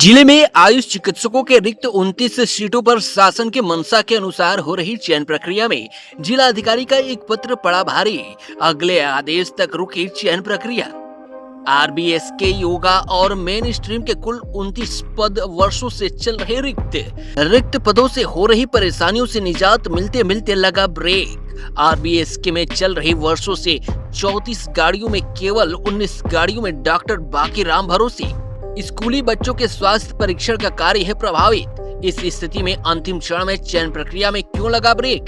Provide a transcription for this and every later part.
जिले में आयुष चिकित्सकों के रिक्त 29 सीटों पर शासन के मंशा के अनुसार हो रही चयन प्रक्रिया में जिला अधिकारी का एक पत्र पड़ा भारी। अगले आदेश तक रुकी चयन प्रक्रिया। आरबीएस के योगा और मेन स्ट्रीम के कुल 29 पद वर्षों से चल रहे रिक्त पदों से हो रही परेशानियों से निजात मिलते मिलते लगा ब्रेक। आरबीएस के में चल रही वर्षों से 34 गाड़ियों में केवल 19 गाड़ियों में डॉक्टर बाकीराम भरोसे। स्कूली बच्चों के स्वास्थ्य परीक्षण का कार्य है प्रभावित। इस स्थिति में अंतिम चरण में चयन प्रक्रिया में क्यों लगा ब्रेक,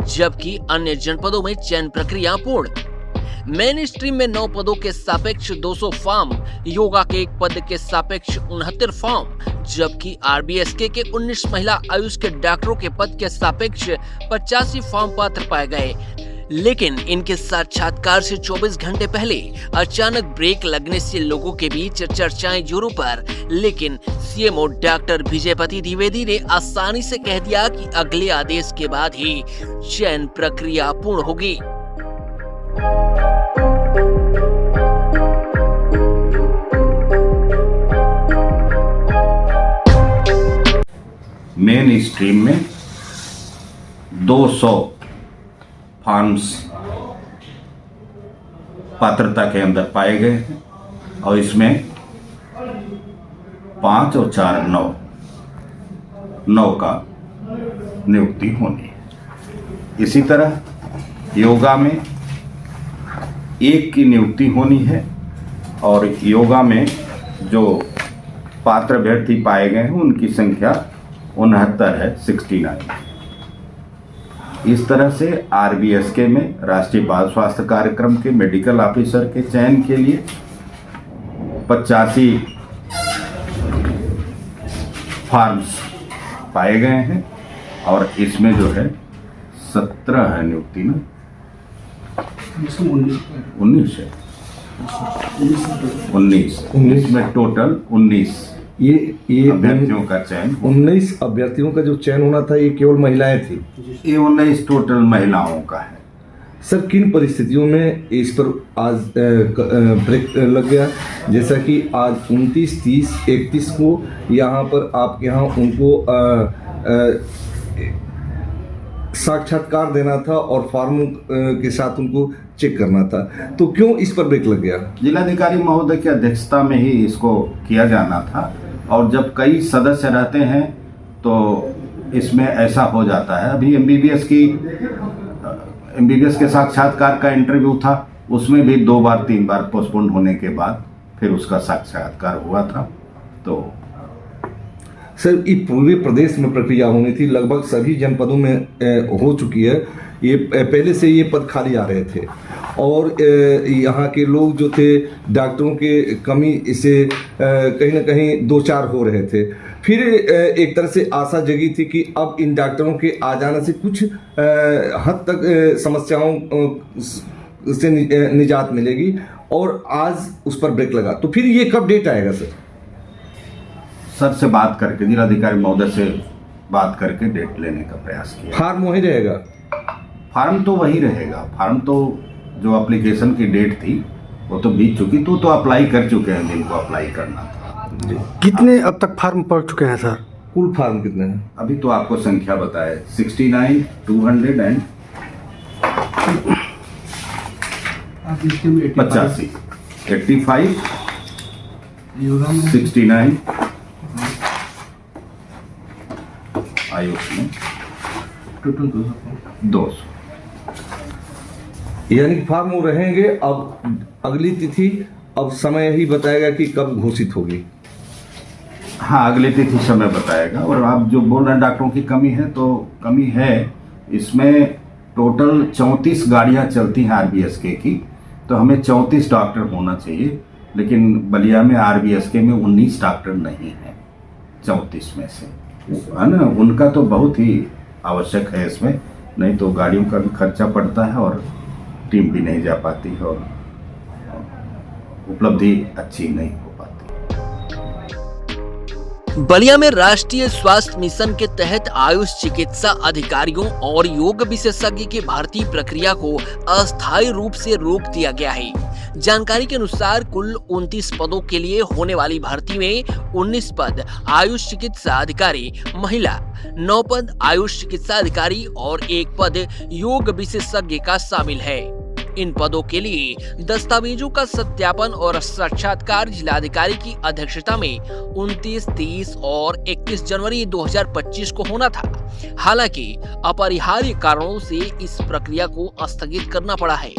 जबकि अन्य जनपदों में चयन प्रक्रिया पूर्ण। मेन स्ट्रीम में 9 पदों के सापेक्ष 200 फॉर्म, योगा के 1 पद के सापेक्ष 69 फॉर्म, जबकि आरबीएस के 19 महिला आयुष के डॉक्टरों के पद के सापेक्ष 85 फॉर्म पात्र पाए गए। लेकिन इनके साक्षात्कार से 24 घंटे पहले अचानक ब्रेक लगने से लोगों के बीच चर्चाएं जोरों पर। लेकिन सीएमओ डॉक्टर विजयपति द्विवेदी ने आसानी से कह दिया कि अगले आदेश के बाद ही चयन प्रक्रिया पूर्ण होगी। मेन स्ट्रीम में 200 फॉर्म्स पात्रता के अंदर पाए गए हैं और इसमें 5 और 4 9 का नियुक्ति होनी है। इसी तरह योगा में 1 की नियुक्ति होनी है और योगा में जो पात्र अभ्यर्थी पाए गए हैं उनकी संख्या 69 है, 69। इस तरह से आरबीएसके में राष्ट्रीय बाल स्वास्थ्य कार्यक्रम के मेडिकल ऑफिसर के चयन के लिए 85 फॉर्म्स पाए गए हैं और इसमें जो है 17 है नियुक्ति में, 19 है, 19 में टोटल 19 ये अभ्यर्थियों का चयन। 19 अभ्यर्थियों का जो चयन होना था ये केवल महिलाएं थी। ये 19 टोटल महिलाओं का है। सर, किन परिस्थितियों में इस पर आज ब्रेक लग गया? जैसा कि आज 29, 30, 31 को यहाँ पर आपके यहाँ उनको साक्षात्कार देना था और फॉर्म के साथ उनको चेक करना था, तो क्यों इस पर ब्रेक लग गया? जिलाधिकारी महोदय की अध्यक्षता में ही इसको किया जाना था और जब कई सदस्य रहते हैं तो इसमें ऐसा हो जाता है। अभी एमबीबीएस के साक्षात्कार का इंटरव्यू था, उसमें भी 2 बार 3 बार पोस्टपोन होने के बाद फिर उसका साक्षात्कार हुआ था। तो सर, ये पूरे प्रदेश में प्रक्रिया होनी थी, लगभग सभी जनपदों में हो चुकी है। ये पहले से ये पद खाली आ रहे थे और यहाँ के लोग जो थे डॉक्टरों के कमी से कहीं ना कहीं 2-4 हो रहे थे। फिर एक तरह से आशा जगी थी कि अब इन डॉक्टरों के आ जाने से कुछ हद तक समस्याओं से निजात मिलेगी और आज उस पर ब्रेक लगा। तो फिर ये कब डेट आएगा सर? सर से बात करके, जिलाधिकारी महोदय से बात करके डेट लेने का प्रयास किया। फार्म वही रहेगा? फार्म तो वही रहेगा। फार्म तो जो एप्लीकेशन की डेट थी वो तो बीत चुकी, तो अप्लाई कर चुके हैं जिनको अप्लाई करना था। कितने अब तक फार्म पड़ चुके हैं सर? कुल फार्म कितने हैं? अभी तो आपको संख्या बताए 69, 200 एंड 85, 85, 69 आयुष में टोटल 200। यानी कि फार्म वो रहेंगे। अब अगली तिथि अब समय ही बताएगा कि कब घोषित होगी। हाँ, अगली तिथि समय बताएगा। और आप जो बोल रहे हैं डॉक्टरों की कमी है, तो कमी है। इसमें टोटल 34 गाड़ियां चलती हैं आरबीएसके की, तो हमें 34 डॉक्टर होना चाहिए। लेकिन बलिया में आरबीएसके में 19 डॉक्टर नहीं है 34 में से, है ना। उनका तो बहुत ही आवश्यक है इसमें, नहीं तो गाड़ियों का भी खर्चा पड़ता है और टीम भी नहीं जा पाती है और उपलब्धि अच्छी नहीं हो पाती। बलिया में राष्ट्रीय स्वास्थ्य मिशन के तहत आयुष चिकित्सा अधिकारियों और योग विशेषज्ञ की भर्ती प्रक्रिया को अस्थायी रूप से रोक दिया गया है। जानकारी के अनुसार कुल 29 पदों के लिए होने वाली भर्ती में 19 पद आयुष चिकित्सा अधिकारी महिला, 9 पद आयुष चिकित्सा अधिकारी और 1 पद योग विशेषज्ञ का शामिल है। इन पदों के लिए दस्तावेजों का सत्यापन और साक्षात्कार जिलाधिकारी की अध्यक्षता में 29, 30 और 31 जनवरी 2025 को होना था। हालांकि अपरिहार्य कारणों से इस प्रक्रिया को स्थगित करना पड़ा है।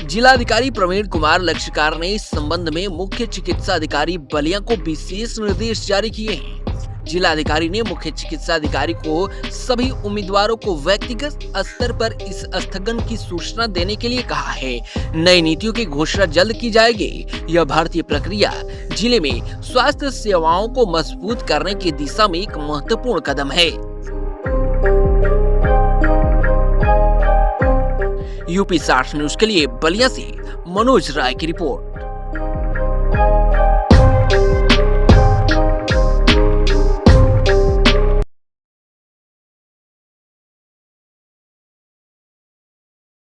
जिलाधिकारी प्रवीण कुमार लक्षकार ने इस संबंध में मुख्य चिकित्सा अधिकारी बलिया को विशेष निर्देश जारी किए हैं। जिलाधिकारी ने मुख्य चिकित्सा अधिकारी को सभी उम्मीदवारों को व्यक्तिगत स्तर पर इस स्थगन की सूचना देने के लिए कहा है। नई नीतियों की घोषणा जल्द की जाएगी। यह भर्ती प्रक्रिया जिले में स्वास्थ्य सेवाओं को मजबूत करने की दिशा में एक महत्वपूर्ण कदम है। यूपी 60 न्यूज के लिए बलिया से मनोज राय की रिपोर्ट।